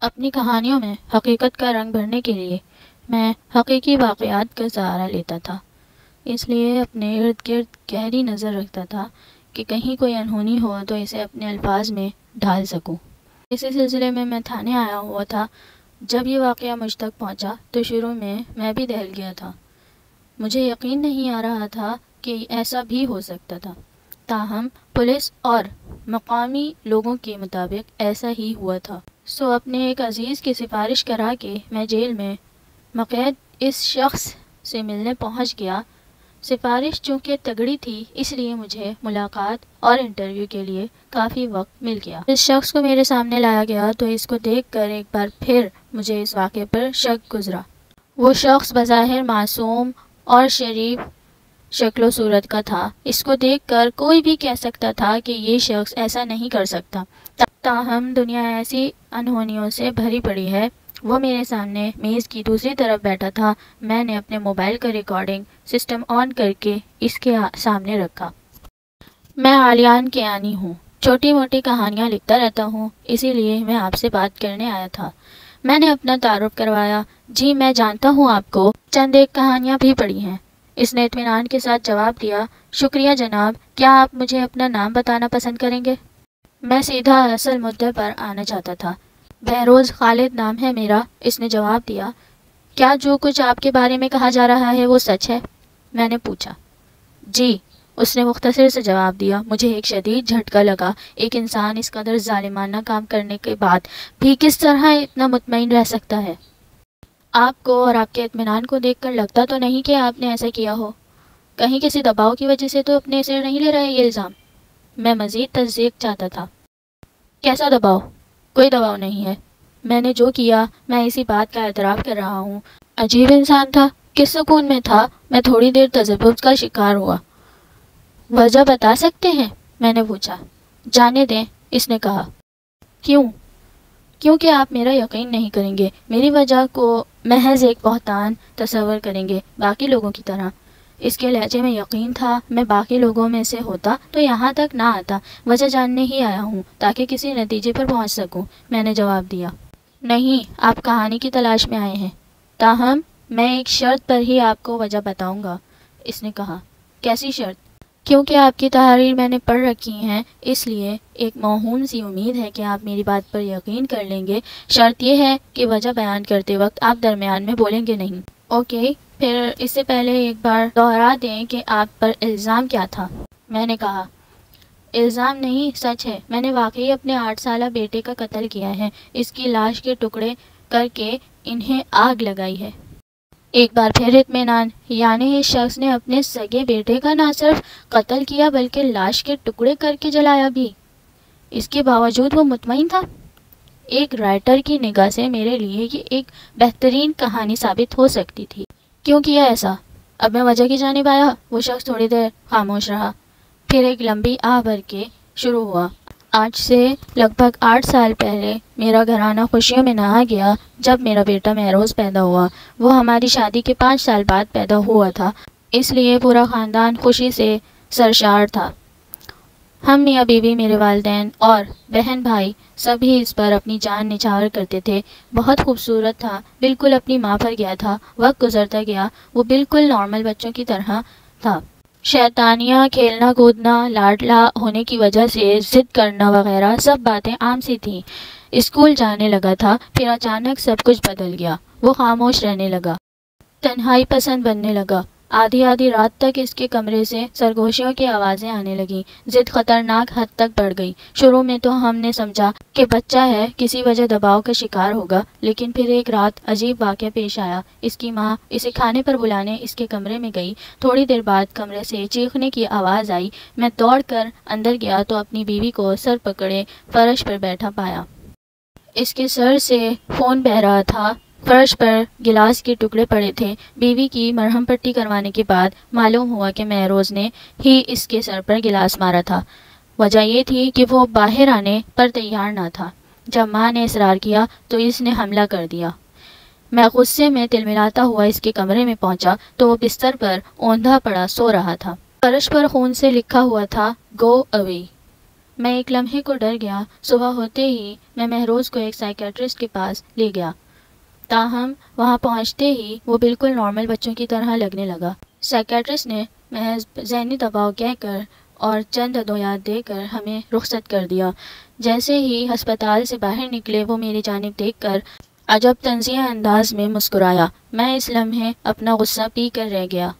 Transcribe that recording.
اپنی کہانیوں میں حقیقت کا رنگ بھرنے کے لیے میں حقیقی واقعات کا سہارا لیتا تھا، اس لیے اپنے ارد گرد گہری نظر رکھتا تھا کہ کہیں کوئی انہونی ہو تو اسے اپنے الفاظ میں ڈھال سکوں۔ اسی سلسلے میں تھانے آیا ہوا تھا۔ جب یہ واقعہ مجھ تک پہنچا تو شروع میں بھی دہل گیا تھا۔ مجھے یقین نہیں آ رہا تھا کہ ایسا بھی ہو سکتا تھا، تاہم پولیس اور مقامی لوگوں کے مطابق ایسا ہی ہوا تھا۔ اپنے ایک عزیز کی سفارش کرا کے میں جیل میں مقید اس شخص سے ملنے پہنچ گیا۔ سفارش چونکہ تگڑی تھی اس لیے مجھے ملاقات اور انٹرویو کے لیے کافی وقت مل گیا۔ اس شخص کو میرے سامنے لایا گیا تو اس کو دیکھ کر ایک بار پھر مجھے اس واقعے پر شک گزرا۔ وہ شخص بظاہر معصوم اور شریف شکل و صورت کا تھا۔ اس کو دیکھ کر کوئی بھی کہہ سکتا تھا کہ یہ شخص ایسا نہیں کر سکتا، تاہم دنیا ایسی انہونیوں سے بھری پڑی ہے۔ وہ میرے سامنے میز کی دوسری طرف بیٹھا تھا۔ میں نے اپنے موبائل کا ریکارڈنگ سسٹم آن کر کے اس کے سامنے رکھا۔ میں عالیان کیانی ہوں، چھوٹی موٹی کہانیاں لکھتا رہتا ہوں، اسی لیے میں آپ سے بات کرنے آیا تھا۔ میں نے اپنا تعارف کروایا۔ جی میں جانتا ہوں آپ کو، چند ایک کہانیاں بھی پڑھی ہیں۔ اس نے اطمینان کے ساتھ جواب دیا۔ شکریہ جناب، کیا آپ مجھے اپنا نام بتانا پسند کریں گے؟ میں سیدھا اصل مدعے پر آنا چاہتا تھا۔ بہروز خالد نام ہے میرا، اس نے جواب دیا۔ کیا جو کچھ آپ کے بارے میں کہا جا رہا ہے وہ سچ ہے؟ میں نے پوچھا۔ جی، اس نے مختصر سے جواب دیا۔ مجھے ایک شدید جھٹکا لگا۔ ایک انسان اس قدر ظالمانہ کام کرنے کے بعد بھی کس طرح اتنا مطمئن رہ سکتا ہے؟ آپ کو اور آپ کے اطمینان کو دیکھ کر لگتا تو نہیں کہ آپ نے ایسا کیا ہو؟ کہیں کسی دباؤ کی وجہ سے تو اپنے سر نہیں لے رہے یہ الزام؟ میں مزید تصدیق چاہتا تھا۔ کیسا دباؤ؟ کوئی دباؤ نہیں ہے۔ میں نے جو کیا میں اسی بات کا اعتراف کر رہا ہوں۔ عجیب انسان تھا، کس سکون میں تھا، میں تھوڑی دیر تذبذب کا شکار ہوا۔ وجہ بتا سکتے ہیں؟ میں نے پوچھا۔ جانے دیں، اس نے کہا۔ کیوں؟ کیونکہ آپ میرا یقین نہیں کریں گے، میری وجہ کو محض ایک بہتان تصور کریں گے، باقی لوگوں کی طرح۔ اس کے لہجے میں یقین تھا۔ میں باقی لوگوں میں سے ہوتا تو یہاں تک نہ آتا، وجہ جاننے ہی آیا ہوں تاکہ کسی نتیجے پر پہنچ سکوں، میں نے جواب دیا۔ نہیں، آپ کہانی کی تلاش میں آئے ہیں، تاہم میں ایک شرط پر ہی آپ کو وجہ بتاؤں گا، اس نے کہا۔ کیسی شرط؟ کیونکہ آپ کی تحریر میں نے پڑھ رکھی ہیں، اس لیے ایک موہوم سی امید ہے کہ آپ میری بات پر یقین کر لیں گے۔ شرط یہ ہے کہ وجہ بیان کرتے وقت آپ درمیان میں بولیں گے نہیں۔ اوکے، پھر اس سے پہلے ایک بار دوہرا دیں کہ آپ پر الزام کیا تھا؟ میں نے کہا۔ الزام نہیں، سچ ہے، میں نے واقعی اپنے 8 سالہ بیٹے کا قتل کیا ہے، اس کی لاش کے ٹکڑے کر کے انہیں آگ لگائی ہے۔ ایک بار پھر اطمینان، یعنی اس شخص نے اپنے سگے بیٹے کا نہ صرف قتل کیا بلکہ لاش کے ٹکڑے کر کے جلایا بھی۔ اس کے باوجود وہ مطمئن تھا۔ ایک رائٹر کی نگاہ سے میرے لیے یہ ایک بہترین کہانی ثابت ہو سکتی تھی۔ کیوں کیا ایسا؟ اب میں وجہ کی جانب آیا۔ وہ شخص تھوڑی دیر خاموش رہا، پھر ایک لمبی آہ بھر کے شروع ہوا۔ آج سے لگ بھگ 8 سال پہلے میرا گھرانہ خوشیوں میں نہا گیا جب میرا بیٹا مہروز پیدا ہوا۔ وہ ہماری شادی کے 5 سال بعد پیدا ہوا تھا، اس لیے پورا خاندان خوشی سے سرشار تھا۔ ہم میاں بیوی، میرے والدین اور بہن بھائی سبھی اس پر اپنی جان نچھاور کرتے تھے۔ بہت خوبصورت تھا، بالکل اپنی ماں پر گیا تھا۔ وقت گزرتا گیا، وہ بالکل نارمل بچوں کی طرح تھا۔ شیطانیاں، کھیلنا کودنا، لاڈلا ہونے کی وجہ سے ضد کرنا وغیرہ سب باتیں عام سی تھیں۔ اسکول جانے لگا تھا، پھر اچانک سب کچھ بدل گیا۔ وہ خاموش رہنے لگا، تنہائی پسند بننے لگا۔ آدھی آدھی رات تک اس کے کمرے سے سرگوشیوں کی آوازیں آنے لگیں۔ ضد خطرناک حد تک بڑھ گئی۔ شروع میں تو ہم نے سمجھا کہ بچہ ہے، کسی وجہ دباؤ کا شکار ہوگا، لیکن پھر ایک رات عجیب واقعہ پیش آیا۔ اس کی ماں اسے کھانے پر بلانے اس کے کمرے میں گئی۔ تھوڑی دیر بعد کمرے سے چیخنے کی آواز آئی۔ میں دوڑ کر اندر گیا تو اپنی بیوی کو سر پکڑے فرش پر بیٹھا پایا۔ اس کے سر سے خون بہہ رہا تھا، فرش پر گلاس کے ٹکڑے پڑے تھے۔ بیوی کی مرہم پٹی کروانے کے بعد معلوم ہوا کہ مہروز نے ہی اس کے سر پر گلاس مارا تھا۔ وجہ یہ تھی کہ وہ باہر آنے پر تیار نہ تھا۔ جب ماں نے اصرار کیا تو اس نے حملہ کر دیا۔ میں غصے میں تلملاتا ہوا اس کے کمرے میں پہنچا تو وہ بستر پر اوندھا پڑا سو رہا تھا۔ فرش پر خون سے لکھا ہوا تھا، گو اوے۔ میں ایک لمحے کو ڈر گیا۔ صبح ہوتے ہی میں مہروز کو ایک سائیکیٹرسٹ کے پاس لے گیا، تاہم وہاں پہنچتے ہی وہ بالکل نارمل بچوں کی طرح لگنے لگا۔ سائیکیٹرسٹ نے محض ذہنی دباؤ کہہ کر اور چند ادویات دے کر ہمیں رخصت کر دیا۔ جیسے ہی ہسپتال سے باہر نکلے وہ میری جانب دیکھ کر عجب طنزیہ انداز میں مسکرایا۔ میں اس لمحے اپنا غصہ پی کر رہ گیا۔